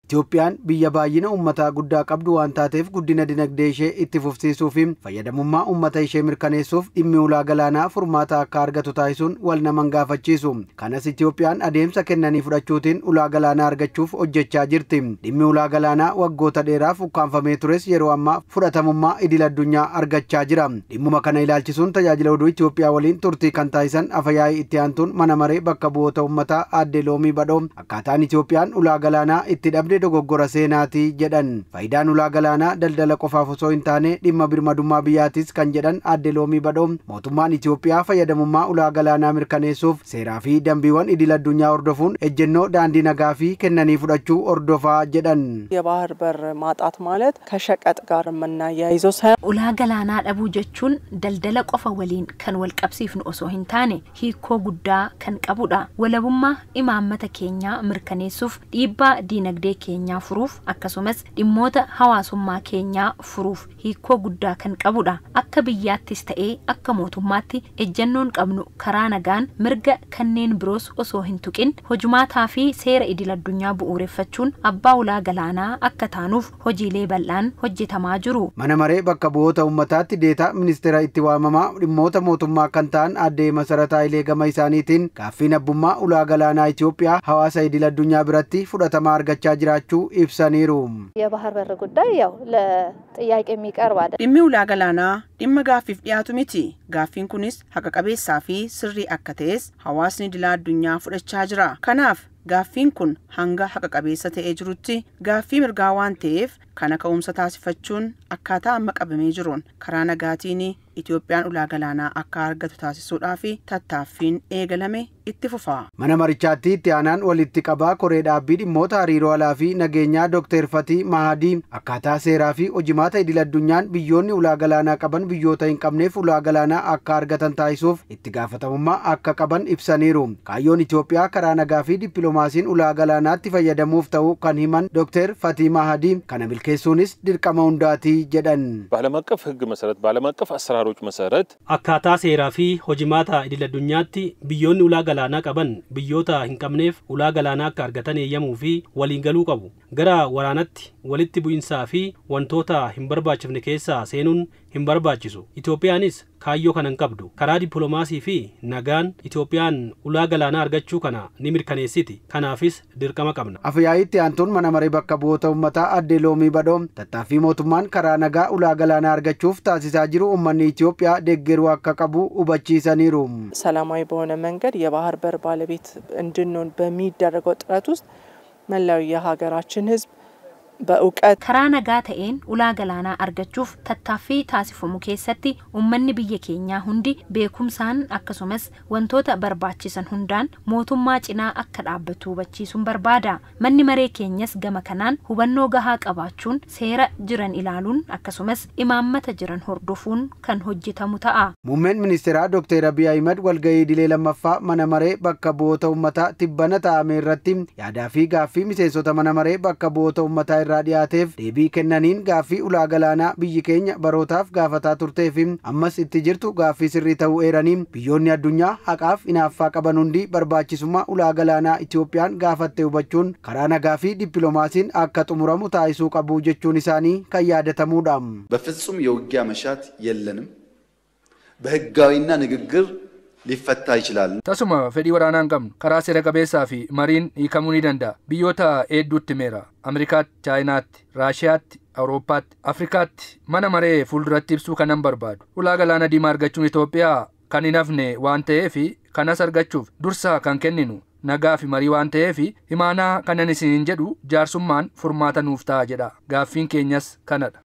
Itoophiyaan biyya baay'ina uummataa guddaa qabdu waan taateef guddina dinagdee ishee itti fufsiisuu fi fayyadamummaa uummata ishee mirkaneessuuf dhimmi ulaa galaanaa furmaata akka argatu taasisuun wal naman gaafachiisu. Kanas Itoophiyaan adeemsa kennanii fudhachuutiin ulaa galaanaa argachuuf hojjechaa jirti. Dhimmi ulaa galaanaa waggoota dheeraaf ukkaanfamee tures yeroo ammaa fudhatamummaa idil addunyaa argachaa jira. Dhimmuma kana ilaalchisuun tajaajila oduu Itoophiyaa waliin turtii kan taasisan Afyaa'ii itti aantuun mana maree bakka bu'oota uummataa Aadde Loomii Badhoo akkaataan Itoophiyaan ulaa galaanaa itti dhabde dogoggora seenaati jedhan. Faayidaan ulaa galaanaa daldala qofaaf osoo hin taane dhimma birmadummaa biyyaatis kan jedhan Aadde Loomii Badhoo mootummaan Itoophiyaa fayyadamummaa ulaa galaanaa mirkaneessuuf seeraa fi dambiiwwan idil addunyaa hordofuun ejjennoo daandii nagaa fi kennanii fudhachuu hordofaa jedhan. የባህር በር ማጣት ማለት ከሸቀጥ ጋር የምናያይዘው ሳይሆን ulaa galaanaa dhabuu jechuun daldala qofa waliin kan wal qabsiifnu osoo hin taane hiikoo guddaa kan qabudha. Walabummaa imaammata keenyaa mirkaneessuuf dhiibbaa diinagdee keenyaa furuuf akkasumas dhimmoota hawaasummaa keenyaa furuuf hiikoo guddaa kan qabudha. Akka biyyaattis ta'ee akka mootummaatti ejjennoon qabnu karaa nagaan mirga kanneen biroos osoo hin tuqin hojmaataa fi seera idil addunyaa bu'uureffachuun abbaa ulaa galaanaa akka taanuuf hojiilee bal'aan hojjetamaa jiru. Mana maree bakka bu'oota uummataatti deetaa ministeera itti waamamaa dhimmoota mootummaa kan ta'an Aadde Masarataa Ilee gama isaaniitiin gaaffiin abbummaa ulaa galaanaa Itoophiyaa hawaasa idil addunyaa biratti fudhatama argachaa jiraachuu ibsaniiru. የባህር በር ጉዳይ ያው ለጥያቄ የሚቀርብ አይደል። dhimmi ulaa galaanaa dhimma gaaffiif dhiyaatu miti. Gaaffiin kunis haqa qabeessaa fi sirrii akka ta'es hawaasni idil addunyaa fudhachaa jira. Kanaaf gaaffiin kun hanga haqa qabeessa ta'ee jirutti gaaffii mirgaa waan ta'eef kana ka'umsa taasifachuun akkaataa amma qabamee jiruun karaa nagaatiin Itoophiyaan ulaa galaanaa akka argatu taasisuudhaaf tattaaffiin eegalame itti fufa. Mana marichaatti itti aanaan walitti qabaa koree dhaabbii dhimmoota hariiroo alaa fi nageenyaa Dr. Fatii Mahadii akkaataa seeraa fi hojimaata idil addunyaan biyyoonni ulaa galaanaa qaban biyyoota hin qabneef ulaa galaanaa akka argatan taasisuuf itti gaafatamummaa akka qaban ibsaniiru. Kaayyoon Itoophiyaa karaa nagaa fi dippiloomaasiin ulaa galaanaatti fayyadamuuf ta'uu kan himan Dr. Fatii Mahadii kana milkeessuunis dirqama hundaati jedhan. በዓለም አቀፍ ሕግ መሰረት በዓለም አቀፍ አሰራሮች መሰረት akkaataa seeraa fi hojimaata idil addunyaatti biyyoonni ulaa galaanaa qaban biyyoota hin qabneef ulaa galaanaa akka argatan eeyyamuu fi waliin galuu qabu. Gara waraanatti walitti bu'insaa fi wantoota hin barbaachifne keessaa seenuun hin barbaachisu. Itoophiyaanis kaayyoo kana hin qabdu. Karaa dippiloomaasii fi nagaan Itoophiyaan ulaa galaanaa argachuu kana ni mirkaneessiti. Kanaafis dirqama qabna. Afyaa'ii itti aantuun mana maree bakka bu'oota uummataa Aadde Loomii Badhoo tattaaffii mootummaan karaa nagaa ulaa galaanaa argachuuf taasisaa jiru uummanni Itoophiyaa deeggaruu akka qabu hubachiisaniiru. ሰላማዊ በሆነ መንገድ የባህር በር ባለቤት እንድንሆን በሚደረገው ጥረት ውስጥ መላው የሀገራችን ሕዝብ በእውቀት karaa nagaa ta'een ulaa galaanaa argachuuf tattaaffii taasifamu keessatti uummanni biyya keenyaa hundi beekumsaan akkasumas wantoota barbaachisan hundaan mootummaa cinaa akka dhaabbatu hubachiisuun barbaada. Manni maree keenyas gama kanaan hubannoo gahaa qabaachuun seera jiran ilaaluun akkasumas imaammata jiran hordofuun kan hojjetamu ta'a. Muummeen ministeeraa Dr. Abiy Ahmed walgahii idilee lammaffaa mana maree bakka bu'oota uummataa tibbana taa'ame irratti yaadaa fi gaaffii miseensota mana maree bakka bu'oota uummataa irraa dhiyaateef deebii kennaniin gaaffii ulaa galaanaa biyyi keenya barootaaf gaafataa turteef ammas itti jirtu gaaffii sirrii ta'uu eeranii biyyoonni addunyaa haqaaf hinaaffaa qaban hundi barbaachisummaa ulaa galaanaa Itoophiyaan gaafatte hubachuun karaa nagaa fi dippiloomaasiin akka xumuramu taasisuu qabu jechuun isaanii kan yaadatamuudha. በፍጹም የውጊያ መሻት የለንም በህጋዊና ንግግር ሊፈታ ይችላል። tasuma fedhii waraanaan qabnu karaa seera qabeessaa fi mariin hiikamuu ni danda'a. Biyyoota hedduutti meera Ameerikaatti, Chaayinaatti, Raashiyaatti, Awurooppaatti, Afrikaatti mana maree fuulduratti ibsuu kanan barbaadu. Ulaa galaana diimaa argachuun Itoophiyaa kan hin hafne waan ta'eef kanas argachuuf dursa kan kenninu nagaa fi marii waan ta'eef himaanaa kanan isin jedhu jaarsummaan furmaata nuuf ta'a jedha. Gaaffiin keenyas kanadha.